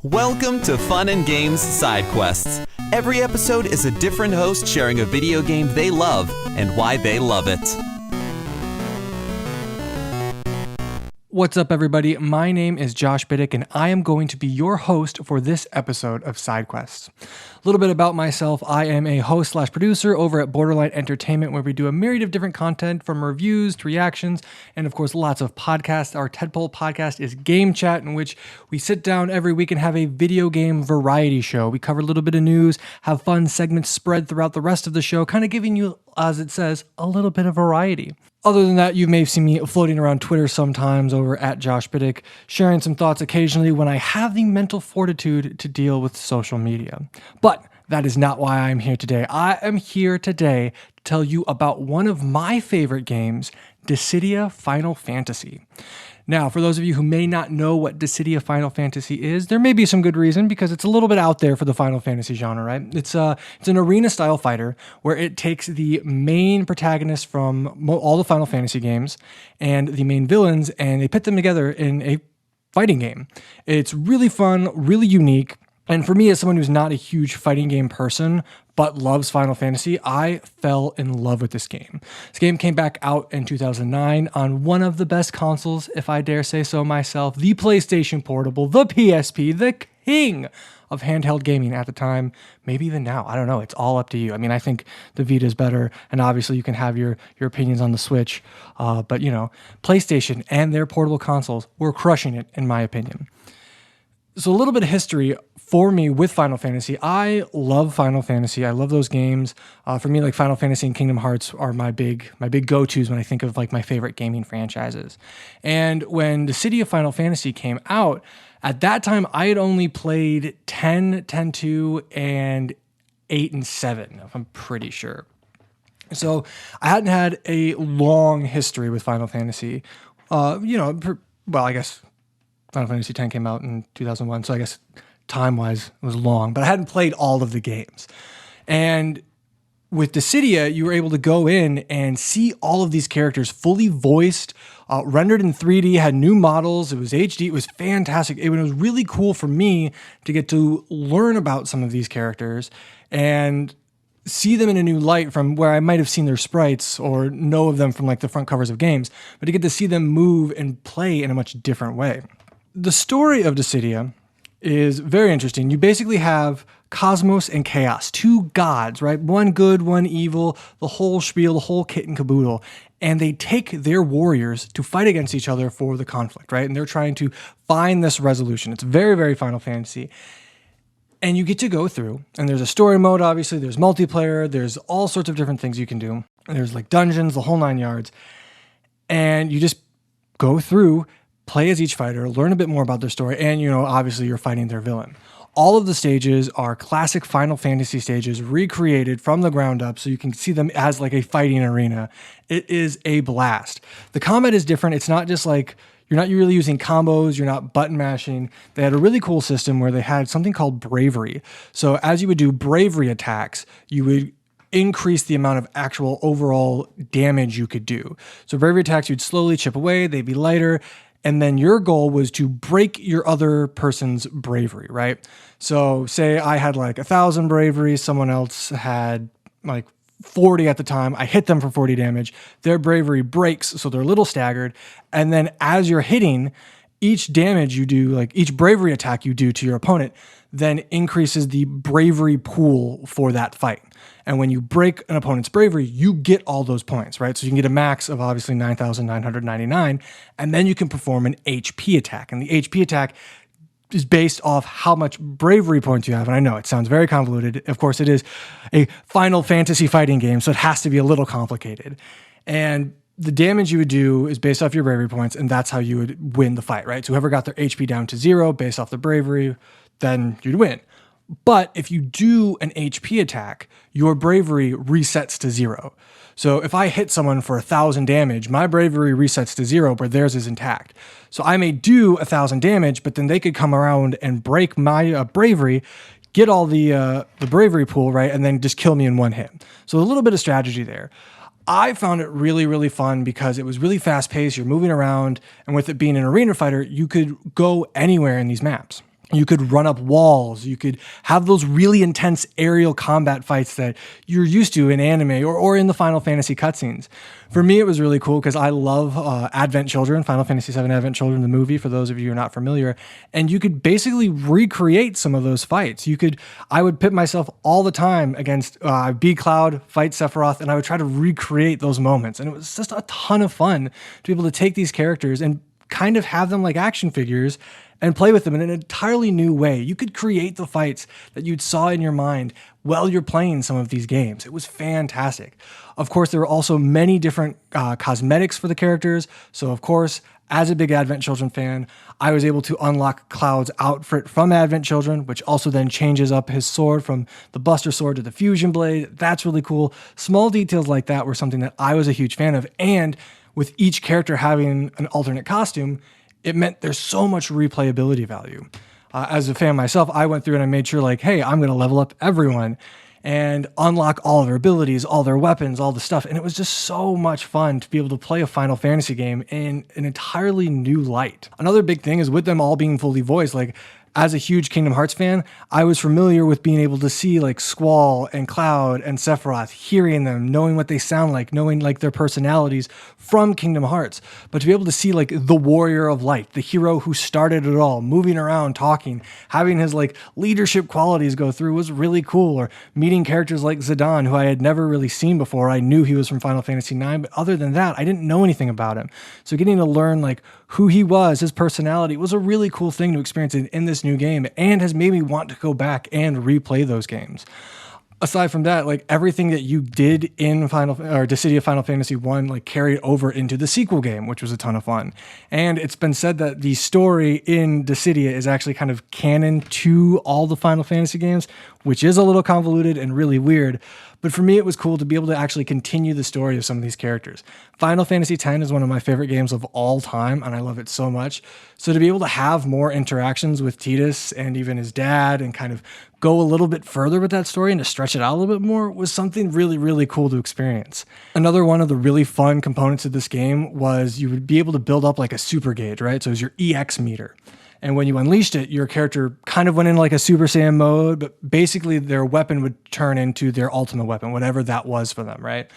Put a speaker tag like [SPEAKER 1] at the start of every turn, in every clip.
[SPEAKER 1] Welcome to Fun and Games Side Quests. Every episode is a different host sharing a video game they love and why they love it.
[SPEAKER 2] What's up, everybody? My name is Josh Bittick, and I am going to be your host for this episode of Side Quests. A little bit about myself. I am a host/producer over at Borderline Entertainment, where we do a myriad of different content from reviews to reactions, and of course, lots of podcasts. Our tentpole podcast is Game Chat, in which we sit down every week and have a video game variety show. We cover a little bit of news, have fun segments spread throughout the rest of the show, kind of giving you, as it says, a little bit of variety. Other than that, you may have seen me floating around Twitter sometimes over at Josh Bittick, sharing some thoughts occasionally when I have the mental fortitude to deal with social media. But that is not why I'm here today. I am here today to tell you about one of my favorite games, Dissidia Final Fantasy. Now, for those of you who may not know what Dissidia Final Fantasy is, there may be some good reason because it's a little bit out there for the Final Fantasy genre, right? It's an arena-style fighter where it takes the main protagonists from all the Final Fantasy games and the main villains, and they put them together in a fighting game. It's really fun, really unique. And for me, as someone who's not a huge fighting game person, but loves Final Fantasy, I fell in love with this game. This game came back out in 2009 on one of the best consoles, if I dare say so myself, the PlayStation Portable, the PSP, the king of handheld gaming at the time, maybe even now. I don't know. It's all up to you. I mean, I think the Vita is better, and obviously you can have your opinions on the Switch, but you know, PlayStation and their portable consoles were crushing it, in my opinion. So a little bit of history for me with Final Fantasy. I love Final Fantasy. I love those games. For me, like Final Fantasy and Kingdom Hearts are my big go-tos when I think of like my favorite gaming franchises. And when Dissidia Final Fantasy came out, at that time I had only played 10, 10-2, and 8 and 7, if I'm pretty sure. So I hadn't had a long history with Final Fantasy. I guess Final Fantasy X came out in 2001, so I guess time-wise it was long, but I hadn't played all of the games. And with Dissidia, you were able to go in and see all of these characters fully voiced, rendered in 3D, had new models, it was HD, it was fantastic. It was really cool for me to get to learn about some of these characters and see them in a new light from where I might have seen their sprites or know of them from like the front covers of games, but to get to see them move and play in a much different way. The story of Dissidia is very interesting. You basically have Cosmos and Chaos, two gods, right? One good, one evil, the whole spiel, the whole kit and caboodle. And they take their warriors to fight against each other for the conflict, right? And they're trying to find this resolution. It's very, very Final Fantasy. And you get to go through, and there's a story mode, obviously, there's multiplayer, there's all sorts of different things you can do. There's like dungeons, the whole 9 yards. And you just go through, play as each fighter, learn a bit more about their story, and, obviously you're fighting their villain. All of the stages are classic Final Fantasy stages recreated from the ground up, so you can see them as like a fighting arena. It is a blast. The combat is different. It's not just like, you're not really using combos, you're not button mashing. They had a really cool system where they had something called bravery. So as you would do bravery attacks, you would increase the amount of actual overall damage you could do. So bravery attacks, you'd slowly chip away, they'd be lighter, and then your goal was to break your other person's bravery, right? So say I had like 1,000 bravery, someone else had like 40 at the time. I hit them for 40 damage. Their bravery breaks, so they're a little staggered. And then as you're hitting, each damage you do, like each bravery attack you do to your opponent, then increases the bravery pool for that fight. And when you break an opponent's bravery, you get all those points, right? So you can get a max of obviously 9,999, and then you can perform an HP attack. And the HP attack is based off how much bravery points you have. And I know it sounds very convoluted. Of course, it is a Final Fantasy fighting game, so it has to be a little complicated. And the damage you would do is based off your bravery points, and that's how you would win the fight, right? So whoever got their HP down to 0 based off the bravery, then you'd win. But if you do an HP attack, your bravery resets to 0. So if I hit someone for 1,000 damage, my bravery resets to 0, but theirs is intact. So I may do 1,000 damage, but then they could come around and break my bravery, get all the bravery pool, right, and then just kill me in one hit. So a little bit of strategy there. I found it really, really fun because it was really fast paced. You're moving around, and with it being an arena fighter, you could go anywhere in these maps. You could run up walls. You could have those really intense aerial combat fights that you're used to in anime or in the Final Fantasy cutscenes. For me, it was really cool because I love Advent Children, Final Fantasy VII Advent Children, the movie, for those of you who are not familiar. And you could basically recreate some of those fights. I would pit myself all the time against B Cloud, fight Sephiroth, and I would try to recreate those moments. And it was just a ton of fun to be able to take these characters and kind of have them like action figures and play with them in an entirely new way. You could create the fights that you'd saw in your mind while you're playing some of these games. It was fantastic. Of course, there were also many different cosmetics for the characters. So of course, as a big Advent Children fan, I was able to unlock Cloud's outfit from Advent Children, which also then changes up his sword from the Buster Sword to the Fusion Blade. That's really cool. Small details like that were something that I was a huge fan of. And with each character having an alternate costume, it meant there's so much replayability value. As a fan myself, I went through and I made sure like, hey, I'm going to level up everyone and unlock all their abilities, all their weapons, all the stuff. And it was just so much fun to be able to play a Final Fantasy game in an entirely new light. Another big thing is with them all being fully voiced, like as a huge Kingdom Hearts fan, I was familiar with being able to see like Squall and Cloud and Sephiroth, hearing them, knowing what they sound like, knowing like their personalities from Kingdom Hearts. But to be able to see like the warrior of light, the hero who started it all, moving around, talking, having his like leadership qualities go through was really cool. Or meeting characters like Zidane, who I had never really seen before. I knew he was from Final Fantasy IX, but other than that, I didn't know anything about him. So getting to learn like who he was, his personality, was a really cool thing to experience in this new game, and has made me want to go back and replay those games. Aside from that, like everything that you did in Dissidia Final Fantasy 1 like carried over into the sequel game, which was a ton of fun. And it's been said that the story in Dissidia is actually kind of canon to all the Final Fantasy games, which is a little convoluted and really weird. But for me, it was cool to be able to actually continue the story of some of these characters. Final Fantasy X is one of my favorite games of all time, and I love it so much. So to be able to have more interactions with Tidus and even his dad and kind of go a little bit further with that story and to stretch it out a little bit more was something really, really cool to experience. Another one of the really fun components of this game was you would be able to build up like a super gauge, right? So it was your EX meter. And when you unleashed it, your character kind of went in like a Super Saiyan mode, but basically their weapon would turn into their ultimate weapon, whatever that was for them, right?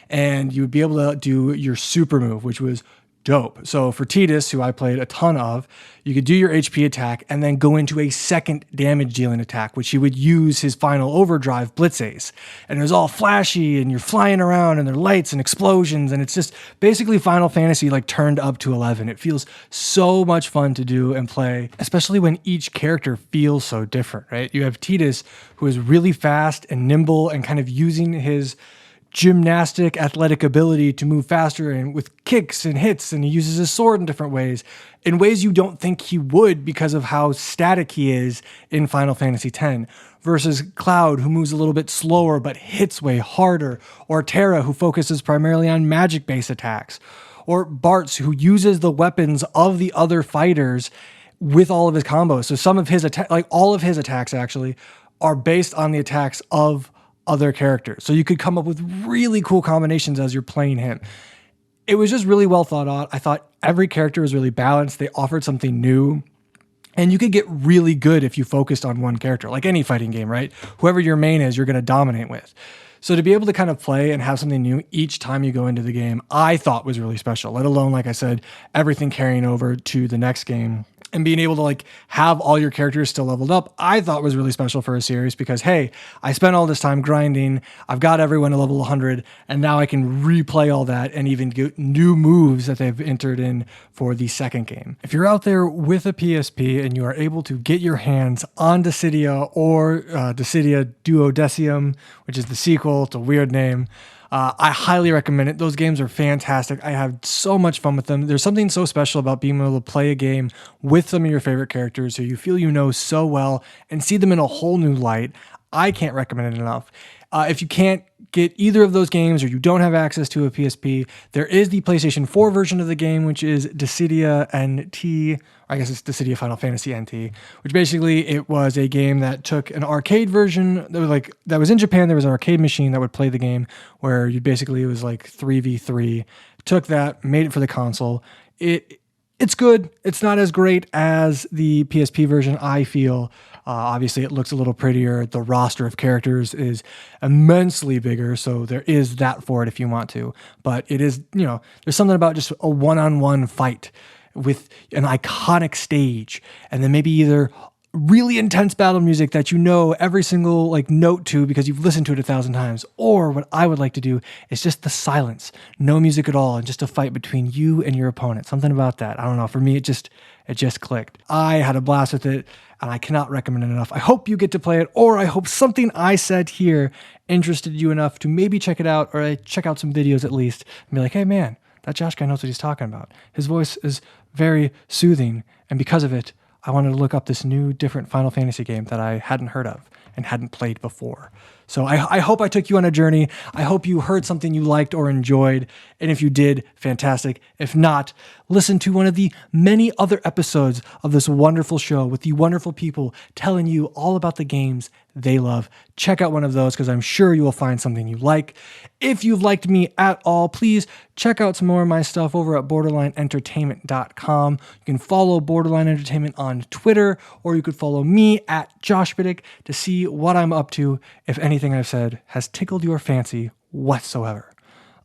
[SPEAKER 2] And you would be able to do your super move, which was dope. So for Tidus, who I played a ton of, you could do your HP attack and then go into a second damage dealing attack, which he would use his final overdrive Blitz Ace. And it was all flashy and you're flying around and there are lights and explosions. And it's just basically Final Fantasy like turned up to 11. It feels so much fun to do and play, especially when each character feels so different, right? You have Tidus, who is really fast and nimble and kind of using his gymnastic athletic ability to move faster and with kicks and hits, and he uses his sword in different ways you don't think he would because of how static he is in Final Fantasy X, versus Cloud, who moves a little bit slower but hits way harder, or Terra, who focuses primarily on magic-based attacks, or Bartz, who uses the weapons of the other fighters with all of his combos. So some of his all of his attacks actually are based on the attacks of other characters. So you could come up with really cool combinations as you're playing him. It was just really well thought out. I thought every character was really balanced. They offered something new. And you could get really good if you focused on one character, like any fighting game, right? Whoever your main is, you're going to dominate with. So to be able to kind of play and have something new each time you go into the game, I thought was really special, let alone, like I said, everything carrying over to the next game. And being able to like have all your characters still leveled up, I thought was really special for a series because, hey, I spent all this time grinding, I've got everyone to level 100, and now I can replay all that and even get new moves that they've entered in for the second game. If you're out there with a PSP and you are able to get your hands on Dissidia or Dissidia Duodecim, which is the sequel, it's a weird name, I highly recommend it. Those games are fantastic. I have so much fun with them. There's something so special about being able to play a game with some of your favorite characters who you feel you know so well and see them in a whole new light. I can't recommend it enough. If you can't get either of those games or you don't have access to a PSP, there is the PlayStation 4 version of the game, which is Dissidia NT. I guess it's Dissidia Final Fantasy NT, which basically it was a game that took an arcade version that was in Japan. There was an arcade machine that would play the game where it was like 3v3, took that, made it for the console. It It's good. It's not as great as the PSP version, I feel. Obviously, it looks a little prettier. The roster of characters is immensely bigger, so there is that for it if you want to. But it is, there's something about just a one-on-one fight with an iconic stage, and then maybe either really intense battle music that you know every single note to because you've listened to it 1,000 times. Or what I would like to do is just the silence, no music at all, and just a fight between you and your opponent. Something about that. I don't know. For me, it just clicked. I had a blast with it, and I cannot recommend it enough. I hope you get to play it, or I hope something I said here interested you enough to maybe check it out, or check out some videos at least, and be like, hey man, that Josh guy knows what he's talking about. His voice is very soothing, and because of it, I wanted to look up this new, different Final Fantasy game that I hadn't heard of and hadn't played before. So I hope I took you on a journey. I hope you heard something you liked or enjoyed. And if you did, fantastic. If not, listen to one of the many other episodes of this wonderful show with the wonderful people telling you all about the games they love. Check out one of those because I'm sure you will find something you like. If you've liked me at all, please check out some more of my stuff over at borderlineentertainment.com. You can follow Borderline Entertainment on Twitter, or you could follow me at Josh Bittick to see what I'm up to if anything I've said has tickled your fancy whatsoever.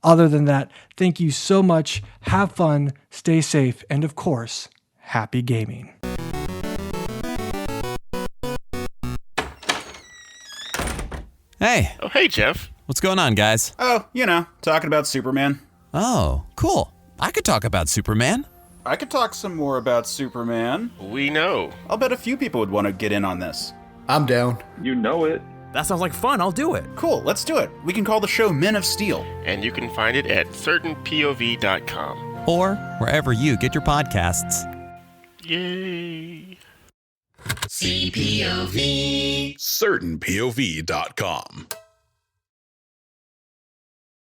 [SPEAKER 2] Other than that, thank you so much. Have fun, stay safe, and of course, happy gaming.
[SPEAKER 1] Hey.
[SPEAKER 3] Oh, hey, Jeff.
[SPEAKER 1] What's going on, guys?
[SPEAKER 4] Oh, talking about Superman.
[SPEAKER 1] Oh, cool. I could talk about Superman.
[SPEAKER 4] I could talk some more about Superman.
[SPEAKER 3] We know.
[SPEAKER 4] I'll bet a few people would want to get in on this.
[SPEAKER 5] I'm down.
[SPEAKER 6] You know it.
[SPEAKER 7] That sounds like fun. I'll do it.
[SPEAKER 4] Cool, let's do it. We can call the show Men of Steel.
[SPEAKER 3] And you can find it at certainpov.com.
[SPEAKER 1] Or wherever you get your podcasts.
[SPEAKER 3] Yay.
[SPEAKER 5] CPOV.
[SPEAKER 8] certainpov.com.